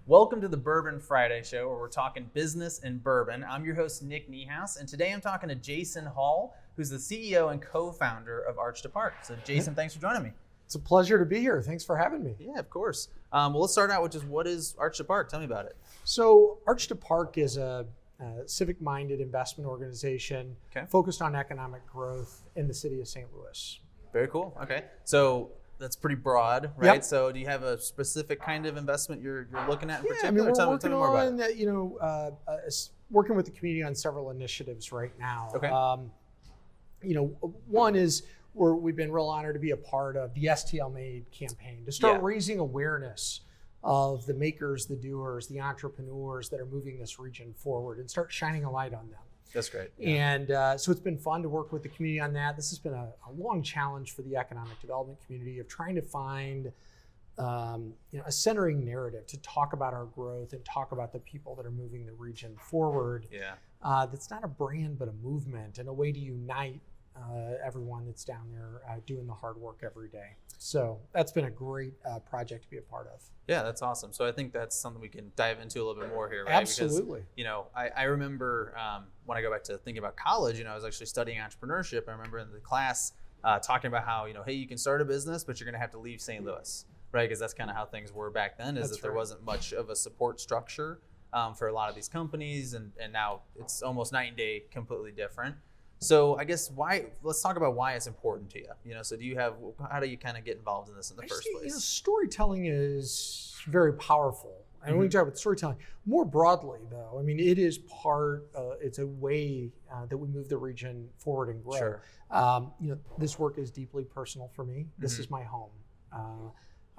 Welcome to the Bourbon Friday Show, where we're talking business and bourbon. I'm your host, Nick Niehaus, and today I'm talking to Jason Hall, who's the CEO and co-founder of Arch to Park. So Jason, thanks for joining me. It's a pleasure to be here. Thanks for having me. Yeah, of course. Well, let's start out with just what is Arch to Park? Tell me about it. So Arch to Park is a civic-minded investment organization focused on economic growth in the city of St. Louis. Very cool. Okay. So that's pretty broad, right? Yep. So do you have a specific kind of investment you're looking at in particular? I mean, we're tell working me more about on it. Working with the community on several initiatives right now. Okay. One is we've been real honored to be a part of the STL Made campaign to start raising awareness of the makers, the doers, the entrepreneurs that are moving this region forward and start shining a light on them. That's great. Yeah. And so it's been fun to work with the community on that. This has been a long challenge for the economic development community of trying to find a centering narrative to talk about our growth and talk about the people that are moving the region forward. Yeah. That's not a brand, but a movement and a way to unite everyone that's down there doing the hard work every day. So that's been a great project to be a part of. Yeah, that's awesome. So I think that's something we can dive into a little bit more here, right? Absolutely. Because, I remember when I go back to thinking about college, I was actually studying entrepreneurship. I remember in the class talking about how, hey, you can start a business, but you're going to have to leave St. Louis, right? Because that's kind of how things were back then, is that there wasn't much of a support structure for a lot of these companies. And now it's almost night and day, completely different. So I guess let's talk about why it's important to you. So how do you kind of get involved in this in the first place? Storytelling is very powerful. And when we talk about storytelling, more broadly though, it is it's a way that we move the region forward and grow. Sure. This work is deeply personal for me. This is my home.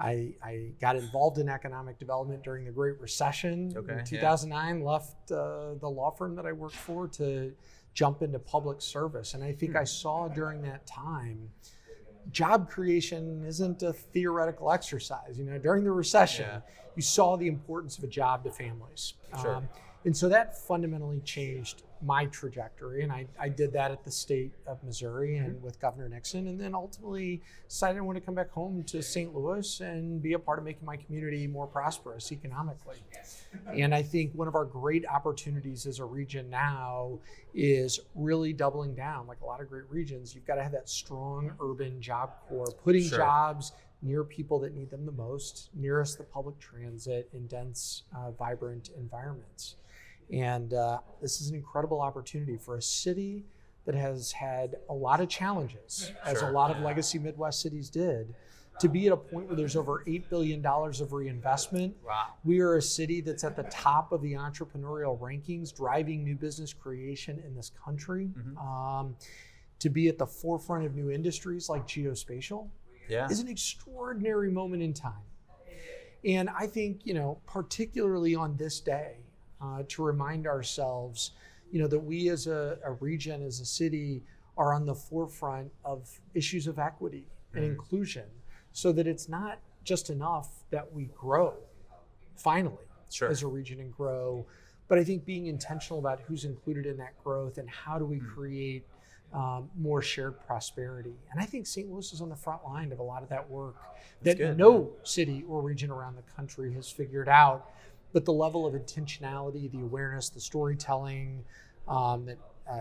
I got involved in economic development during the Great Recession in 2009, left the law firm that I worked for to jump into public service. And I think I saw during that time, job creation isn't a theoretical exercise. During the recession, you saw the importance of a job to families. Sure. And so that fundamentally changed my trajectory. And I did that at the state of Missouri and with Governor Nixon, and then ultimately decided I want to come back home to St. Louis and be a part of making my community more prosperous economically. And I think one of our great opportunities as a region now is really doubling down. Like a lot of great regions, you've got to have that strong urban job core, putting jobs near people that need them the most, nearest the public transit in dense, vibrant environments. And this is an incredible opportunity for a city that has had a lot of challenges, as a lot of legacy Midwest cities did, to be at a point where there's over $8 billion of reinvestment. Wow. We are a city that's at the top of the entrepreneurial rankings, driving new business creation in this country. To be at the forefront of new industries like geospatial is an extraordinary moment in time. And I think, particularly on this day, to remind ourselves, that we as a region, as a city, are on the forefront of issues of equity and inclusion, so that it's not just enough that we grow, finally, as a region and grow, but I think being intentional about who's included in that growth and how do we create more shared prosperity. And I think St. Louis is on the front line of a lot of that work that no city or region around the country has figured out. But the level of intentionality, the awareness, the storytelling that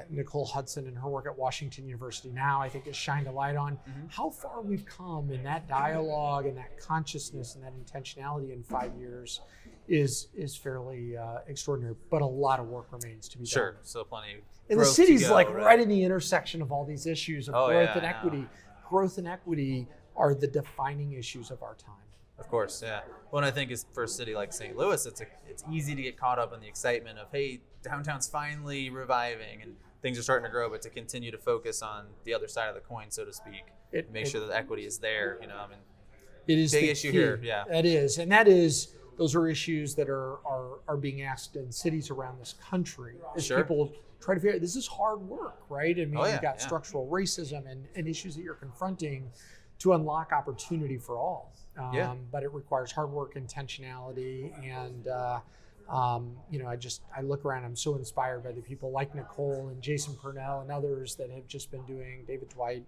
Nicole Hudson and her work at Washington University now, I think, has shined a light on how far we've come in that dialogue and that consciousness and that intentionality in 5 years is fairly extraordinary. But a lot of work remains to be done. Sure, so plenty. And the city's right in the intersection of all these issues of growth and equity. Growth and equity are the defining issues of our time. Of course, yeah. Well, and I think for a city like St. Louis, it's easy to get caught up in the excitement of, hey, downtown's finally reviving and things are starting to grow, but to continue to focus on the other side of the coin, so to speak, make sure that the equity is there. It is big the issue key. here. Yeah, it is, and those are issues that are being asked in cities around this country as people try to figure out, this is hard work, right? You've got structural racism and issues that you're confronting to unlock opportunity for all. But it requires hard work, intentionality, and I look around, I'm so inspired by the people like Nicole and Jason Purnell and others that have just been doing, David Dwight,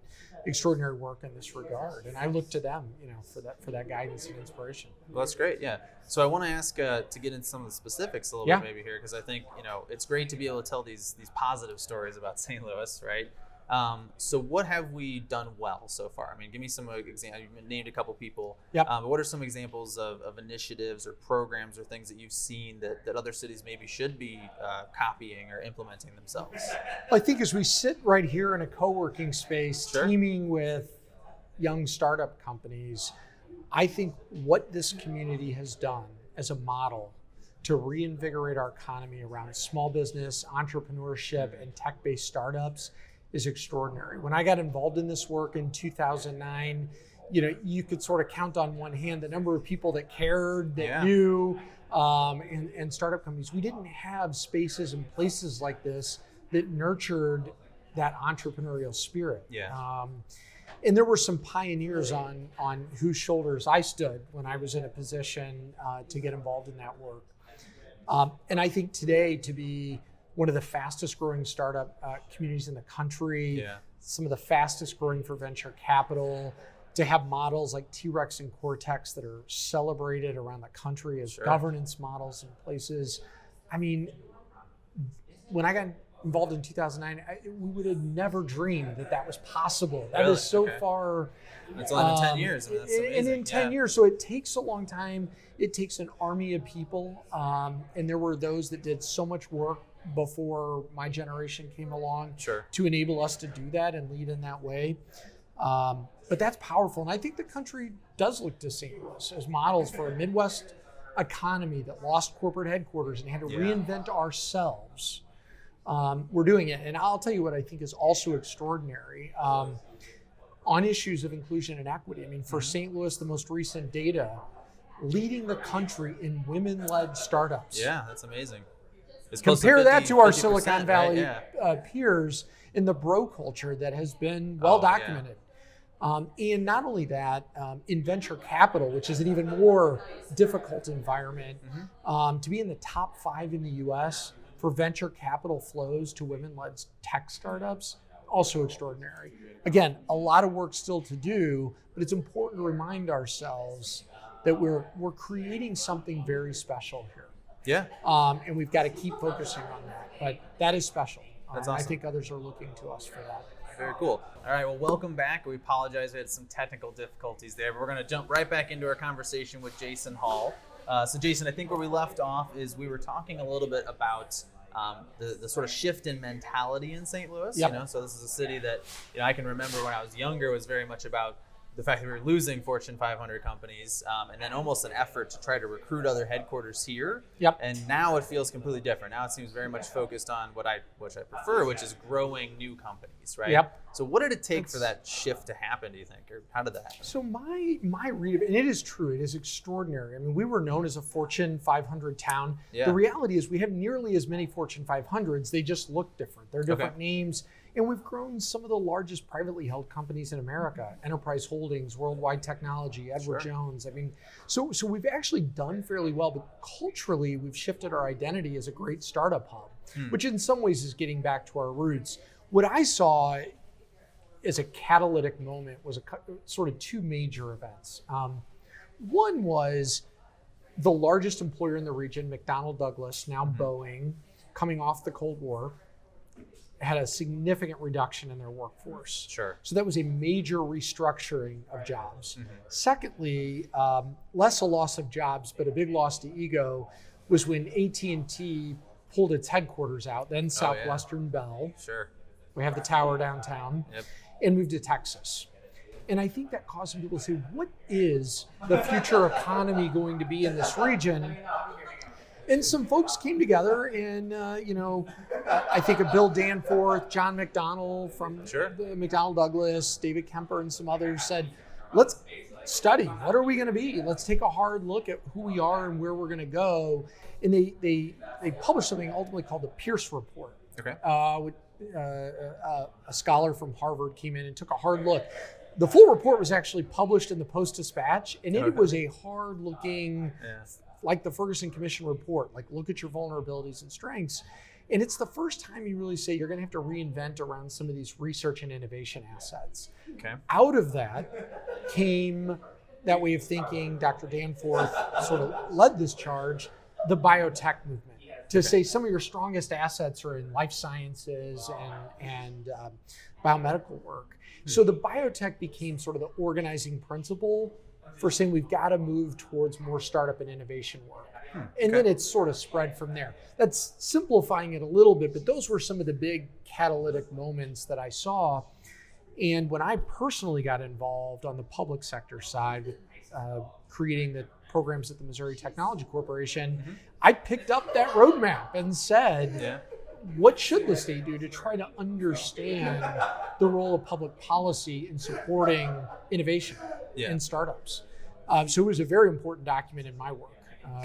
extraordinary work in this regard. And I look to them, for that guidance and inspiration. Well, that's great. Yeah. So I want to ask to get into some of the specifics a little bit maybe here, because I think, it's great to be able to tell these positive stories about St. Louis, right? So what have we done well so far? I mean, give me some examples. You've named a couple people. Yep. But what are some examples of initiatives or programs or things that you've seen that other cities maybe should be copying or implementing themselves? I think as we sit right here in a co-working space, teaming with young startup companies, I think what this community has done as a model to reinvigorate our economy around small business, entrepreneurship, and tech-based startups is extraordinary. When I got involved in this work in 2009, you could sort of count on one hand the number of people that cared, that knew, and startup companies. We didn't have spaces and places like this that nurtured that entrepreneurial spirit. Yeah. And there were some pioneers on whose shoulders I stood when I was in a position to get involved in that work. And I think today to be one of the fastest growing startup communities in the country, some of the fastest growing for venture capital, to have models like T-Rex and Cortex that are celebrated around the country as governance models in places. I mean, when I got involved in 2009, we would have never dreamed that was possible. That is so far. It's only been 10 years. I mean, that's amazing. And in 10 years, so it takes a long time. It takes an army of people. And there were those that did so much work before my generation came along to enable us to do that and lead in that way. But that's powerful. And I think the country does look to St. Louis as models for a Midwest economy that lost corporate headquarters and had to reinvent ourselves. We're doing it. And I'll tell you what I think is also extraordinary on issues of inclusion and equity. I mean, for St. Louis, the most recent data, leading the country in women-led startups. Yeah, that's amazing. Compare that to our Silicon Valley peers in the bro culture that has been well documented. And not only that, in venture capital, which is an even more difficult environment, to be in the top 5 in the U.S. for venture capital flows to women-led tech startups, also extraordinary. Again, a lot of work still to do, but it's important to remind ourselves that we're creating something very special here. Yeah. And we've got to keep focusing on that. But that is special. That's awesome. I think others are looking to us for that. Very cool. All right, well, welcome back. We apologize. We had some technical difficulties there, but we're going to jump right back into our conversation with Jason Hall. So, Jason, I think where we left off is we were talking a little bit about the sort of shift in mentality in St. Louis. So this is a city that I can remember when I was younger was very much about the fact that we were losing Fortune 500 companies, and then almost an effort to try to recruit other headquarters here. And now it feels completely different. Now it seems very much focused on which I prefer, which is growing new companies, right? So what did it take for that shift to happen, do you think? Or how did that happen? So my read of it, and it is true, it is extraordinary. I mean, we were known as a Fortune 500 town. The reality is we have nearly as many Fortune 500s. They just look different. They're different names. And we've grown some of the largest privately held companies in America, Enterprise Holdings, Worldwide Technology, Edward Jones. I mean, so we've actually done fairly well, but culturally we've shifted our identity as a great startup hub, which in some ways is getting back to our roots. What I saw as a catalytic moment was sort of 2 major events. One was the largest employer in the region, McDonnell Douglas, now Boeing, coming off the Cold War, had a significant reduction in their workforce. So that was a major restructuring of jobs. Secondly, less a loss of jobs, but a big loss to ego was when AT&T pulled its headquarters out, then Southwestern Bell. We have the tower downtown, and moved to Texas. And I think that caused some people to say, what is the future economy going to be in this region? And some folks came together and, I think of Bill Danforth, John McDonnell from the McDonnell Douglas, David Kemper and some others said, let's study. What are we going to be? Let's take a hard look at who we are and where we're going to go. And they published something ultimately called the Pierce Report. A scholar from Harvard came in and took a hard look. The full report was actually published in the Post-Dispatch, and it was a hard-looking like the Ferguson Commission report, like look at your vulnerabilities and strengths. And it's the first time you really say you're going to have to reinvent around some of these research and innovation assets. Okay. Out of that came that way of thinking. Dr. Danforth sort of led this charge, the biotech movement, to say some of your strongest assets are in life sciences and biomedical work. So the biotech became sort of the organizing principle for saying we've got to move towards more startup and innovation work. And then it's sort of spread from there. That's simplifying it a little bit, but those were some of the big catalytic moments that I saw. And when I personally got involved on the public sector side with creating the programs at the Missouri Technology Corporation, I picked up that roadmap and said, what should the state do to try to understand the role of public policy in supporting innovation and startups? So it was a very important document in my work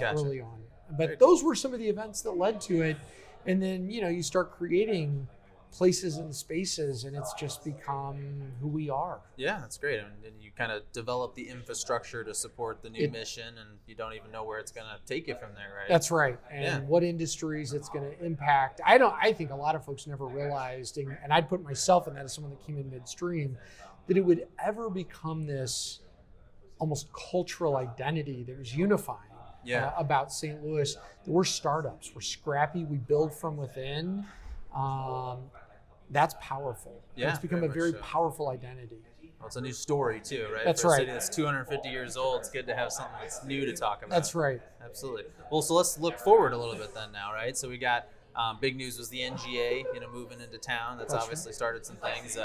early on. But those were some of the events that led to it. And then, you start creating places and spaces, and it's just become who we are. Yeah, that's great. And you kind of develop the infrastructure to support the new mission, and you don't even know where it's going to take you from there, right? That's right. And what industries it's going to impact. I think a lot of folks never realized, and I'd put myself in that as someone that came in midstream, that it would ever become this almost cultural identity that was unifying about St. Louis. We're startups. We're scrappy. We build from within. That's powerful. It's become a very powerful identity. Well, it's a new story too, right? That's For a right. city that's 250 years old, it's good to have something that's new to talk about. That's right. Absolutely. Well, so let's look forward a little bit then now, right? So we got big news was the NGA, moving into town. That's obviously started some things.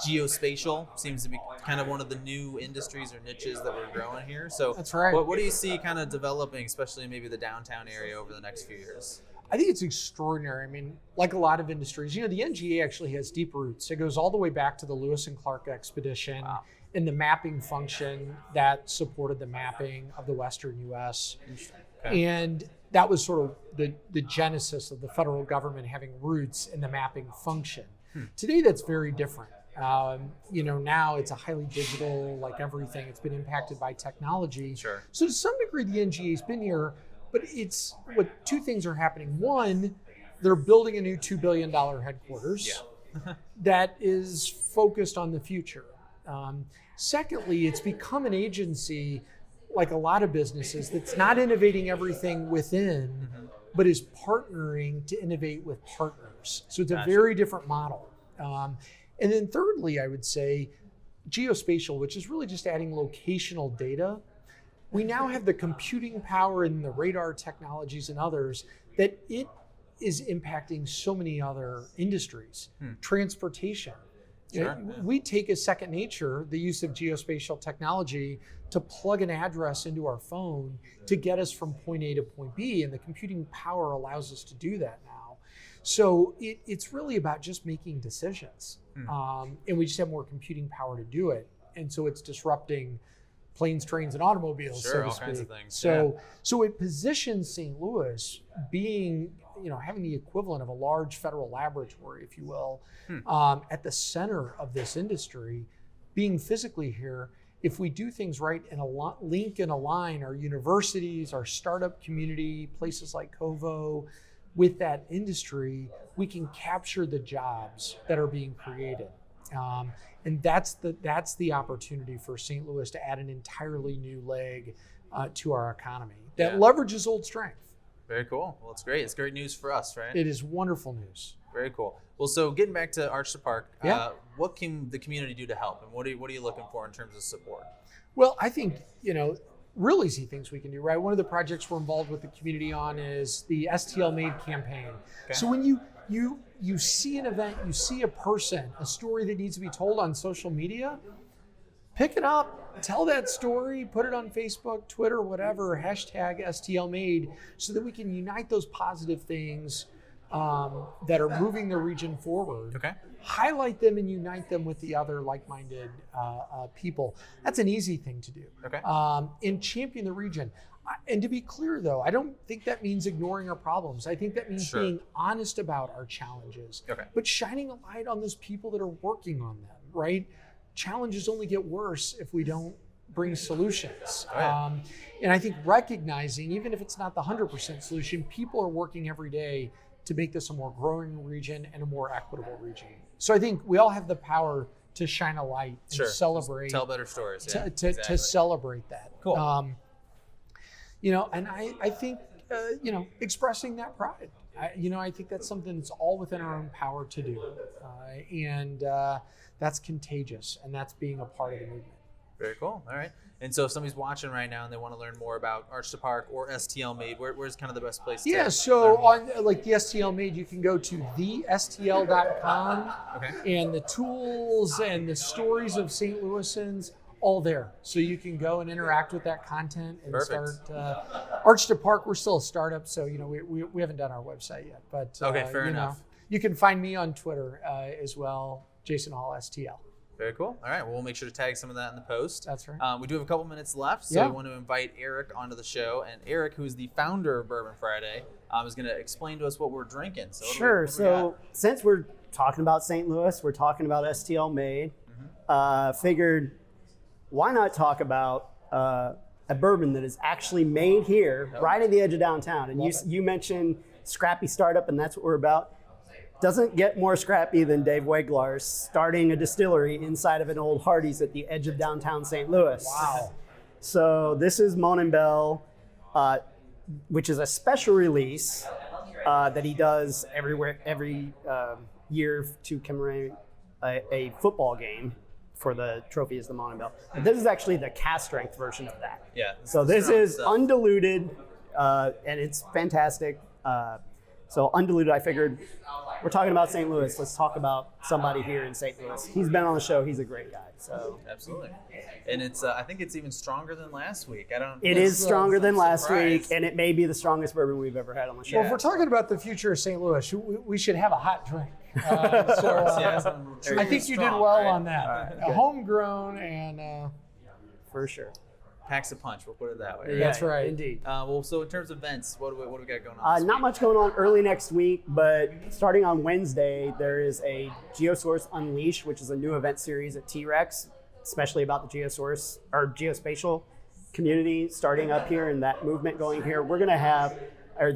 Geospatial seems to be kind of one of the new industries or niches that we're growing here. So that's right. What do you see kind of developing, especially maybe the downtown area over the next few years? I think it's extraordinary. I mean, like a lot of industries, the NGA actually has deep roots. It goes all the way back to the Lewis and Clark expedition and the mapping function that supported the mapping of the Western U.S. And that was sort of the genesis of the federal government having roots in the mapping function. Today, that's very different. Now it's a highly digital, like everything. It's been impacted by technology. Sure. So to some degree, the NGA's been here. But it's two things are happening. One, they're building a new $2 billion headquarters that is focused on the future. Secondly, it's become an agency, like a lot of businesses, that's not innovating everything within, but is partnering to innovate with partners. So it's a very different model. And then thirdly, I would say geospatial, which is really just adding locational data. We now have the computing power and the radar technologies and others that it is impacting so many other industries. Transportation. We take as second nature the use of geospatial technology to plug an address into our phone to get us from point A to point B, and the computing power allows us to do that now. So it's really about just making decisions. And we just have more computing power to do it. And so it's disrupting planes, trains, and automobiles, so to all speak. Kinds of things. So it positions St. Louis being, having the equivalent of a large federal laboratory, if you will, at the center of this industry, being physically here. If we do things right and link and align our universities, our startup community, places like Covo, with that industry, we can capture the jobs that are being created. And that's the opportunity for St. Louis to add an entirely new leg to our economy that leverages old strength. Very cool. Well, it's great. It's great news for us, right? It is wonderful news. Very cool. Well, so getting back to Arch to Park, what can the community do to help, and what are you looking for in terms of support? Well, I think real easy things we can do, right? One of the projects we're involved with the community on is the STL Made campaign. Okay. So when you see an event, you see a person, a story that needs to be told on social media, pick it up, tell that story, put it on Facebook, Twitter, whatever, hashtag STL Made, so that we can unite those positive things that are moving the region forward. Okay. Highlight them and unite them with the other like-minded people. That's an easy thing to do. Okay. And champion the region. And to be clear, though, I don't think that means ignoring our problems. I think that means being honest about our challenges, but shining a light on those people that are working on them, right? Challenges only get worse if we don't brings solutions. Oh, yeah. And I think recognizing, even if it's not the 100% solution, people are working every day to make this a more growing region and a more equitable region. So I think we all have the power to shine a light and celebrate. Tell better stories. Yeah, to celebrate that. Cool. And I think, expressing that pride. I think that's something that's all within our own power to do. And that's contagious, and that's being a part of the movement. Very cool. All right. And so if somebody's watching right now and they want to learn more about Arch to Park or STL Made, where's kind of the best place to Yeah, so on like the STL Made, you can go to thestl.com. Okay. And the tools and the stories of St. Louisans, all there. So you can go and interact with that content and Perfect. start. Arch to Park, we're still a startup, so we haven't done our website yet. But okay, fair enough. You can find me on Twitter as well, Jason Hall STL. Very cool. All right. Well, we'll make sure to tag some of that in the post. That's right. We do have a couple minutes left, so we want to invite Eric onto the show. And Eric, who is the founder of Bourbon Friday, is going to explain to us what we're drinking. So sure. So since we're talking about St. Louis, we're talking about STL Made. Figured, why not talk about a bourbon that is actually made here, right at the edge of downtown? And you mentioned scrappy startup, and that's what we're about. Doesn't get more scrappy than Dave Weglar's starting a distillery inside of an old Hardee's at the edge of downtown St. Louis. Wow. So this is Monin Bell, which is a special release that he does every year to commemorate a football game for the trophy is the Monin Bell. But this is actually the cast strength version of that. Yeah. So this is undiluted, and it's fantastic. So undiluted, I figured, we're talking about St. Louis. Let's talk about somebody here in St. Louis. He's been on the show. He's a great guy. So absolutely, and it's I think it's even stronger than last week. It is stronger than last week, and it may be the strongest bourbon we've ever had on the show. Well, if we're talking about the future of St. Louis, we should have a hot drink. I think you did well on that. Right, homegrown and for sure. Packs a punch. We'll put it that way. Yeah, that's right. Indeed. Well, so in terms of events, what do we got going on? Not much going on early next week, but starting on Wednesday, there is a Geosource Unleashed, which is a new event series at T-Rex, especially about the Geosource or geospatial community starting up here and that movement going here. We're going to have,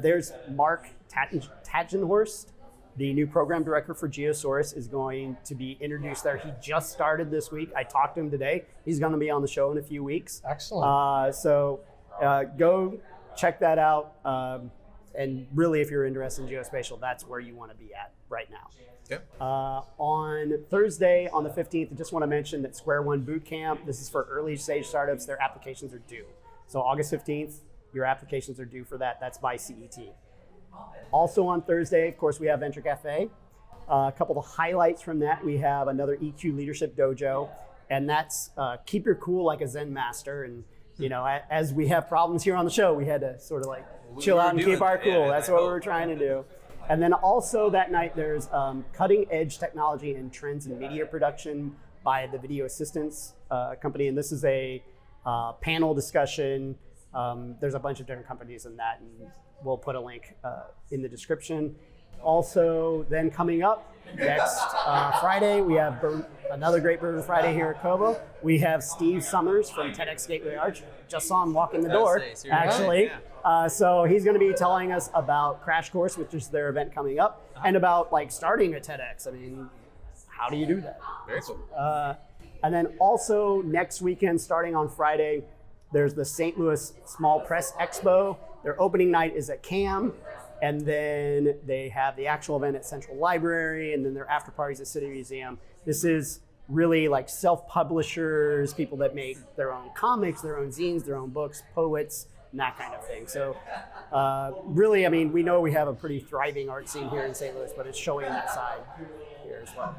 there's Mark Tagenhorst, the new program director for Geosource, is going to be introduced there. He just started this week. I talked to him today. He's going to be on the show in a few weeks. Excellent. So go check that out. And really, if you're interested in geospatial, that's where you want to be at right now. Okay. On Thursday, on the 15th, I just want to mention that Square One Boot Camp, this is for early stage startups. Their applications are due. So August 15th, your applications are due for that. That's by CET. Also on Thursday, of course, we have Venture Cafe. A couple of highlights from that, we have another EQ Leadership Dojo, and that's keep your cool like a Zen master. And as we have problems here on the show, we had to sort of like chill out and keep our cool. That's what we were trying to do. And then also that night, there's cutting edge technology and trends in media production by the Video Assistance company, and this is a panel discussion. There's a bunch of different companies in that, and we'll put a link in the description. Also, then coming up next Friday, we have another great Bourbon Friday here at Kobo. We have Steve Summers from TEDx Gateway Arch. Just saw him walk in the door, actually. So he's going to be telling us about Crash Course, which is their event coming up, and about like starting a TEDx. I mean, how do you do that? Very cool. And then also next weekend, starting on Friday, there's the St. Louis Small Press Expo. Their opening night is at CAM, and then they have the actual event at Central Library, and then their after parties at City Museum. This is really like self-publishers, people that make their own comics, their own zines, their own books, poets, and that kind of thing. So really, I mean, we know we have a pretty thriving art scene here in St. Louis, but it's showing that side here as well.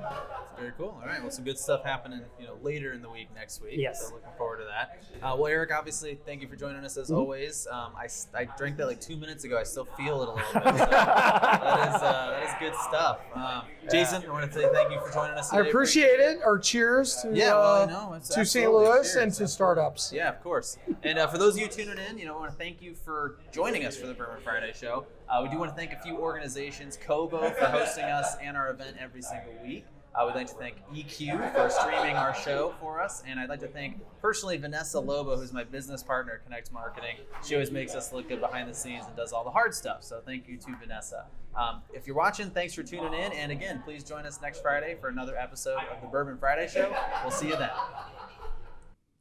Very cool. All right. Well, some good stuff happening, later in the week next week. Yes. So looking forward to that. Well, Eric, obviously, thank you for joining us as always. I drank that like 2 minutes ago. I still feel it a little bit. So that is good stuff. Jason, I want to say thank you for joining us today. I appreciate it. Or cheers to to St. Louis and to startups. Yeah, of course. And for those of you tuning in, I want to thank you for joining us for the Bourbon Friday Show. We do want to thank a few organizations, Kobo for hosting us and our event every single week. We'd like to thank EQ for streaming our show for us. And I'd like to thank, personally, Vanessa Lobo, who's my business partner at Connect Marketing. She always makes us look good behind the scenes and does all the hard stuff. So thank you to Vanessa. If you're watching, thanks for tuning in. And again, please join us next Friday for another episode of the Bourbon Friday Show. We'll see you then.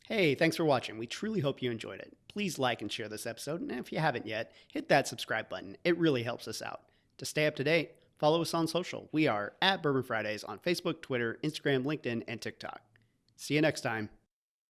Hey, thanks for watching. We truly hope you enjoyed it. Please like and share this episode. And if you haven't yet, hit that subscribe button. It really helps us out. To stay up to date, follow us on social. We are at Bourbon Fridays on Facebook, Twitter, Instagram, LinkedIn, and TikTok. See you next time.